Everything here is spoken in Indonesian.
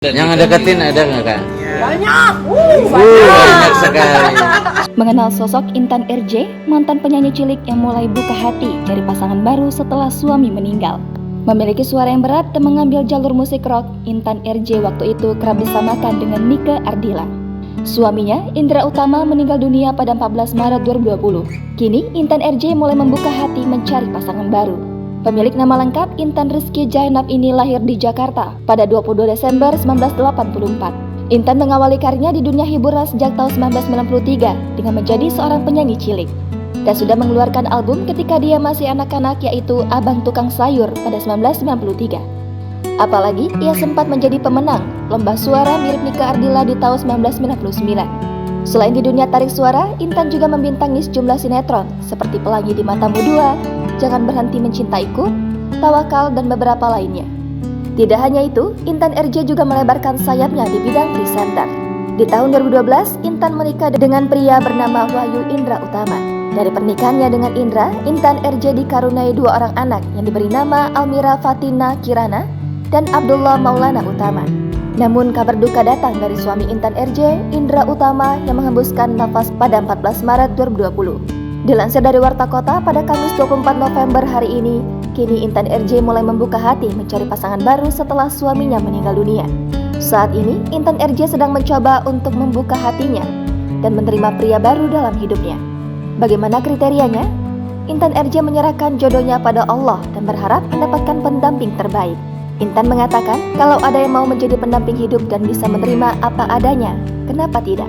Yang deketin ada nggak kak? Banyak, Banyak sekali. Mengenal sosok Intan RJ, mantan penyanyi cilik yang mulai buka hati cari pasangan baru setelah suami meninggal. Memiliki suara yang berat dan mengambil jalur musik rock, Intan RJ waktu itu kerap disamakan dengan Nike Ardilla. Suaminya, Indra Utama, meninggal dunia pada 14 Maret 2020. Kini, Intan RJ mulai membuka hati mencari pasangan baru. Pemilik nama lengkap Intan Rizky Jainab ini lahir di Jakarta pada 22 Desember 1984. Intan mengawali karirnya di dunia hiburan sejak tahun 1993 dengan menjadi seorang penyanyi cilik. Dan sudah mengeluarkan album ketika dia masih anak-anak, yaitu Abang Tukang Sayur pada 1993. Apalagi ia sempat menjadi pemenang lomba suara mirip Nike Ardilla di tahun 1999. Selain di dunia tarik suara, Intan juga membintangi sejumlah sinetron seperti Pelangi di Matamu 2, Jangan Berhenti Mencintaiku, Tawakal, dan beberapa lainnya. Tidak hanya itu, Intan RJ juga melebarkan sayapnya di bidang presenter. Di tahun 2012, Intan menikah dengan pria bernama Wahyu Indra Utama. Dari pernikahannya dengan Indra, Intan RJ dikaruniai 2 orang anak yang diberi nama Almira Fatina Kirana dan Abdullah Maulana Utama. Namun kabar duka datang dari suami Intan RJ, Indra Utama, yang menghembuskan nafas pada 14 Maret 2020. Dilansir dari Warta Kota pada Kamis 24 November hari ini, kini Intan RJ mulai membuka hati mencari pasangan baru setelah suaminya meninggal dunia. Saat ini, Intan RJ sedang mencoba untuk membuka hatinya dan menerima pria baru dalam hidupnya. Bagaimana kriterianya? Intan RJ menyerahkan jodohnya pada Allah dan berharap mendapatkan pendamping terbaik. Intan mengatakan kalau ada yang mau menjadi pendamping hidup dan bisa menerima apa adanya, kenapa tidak?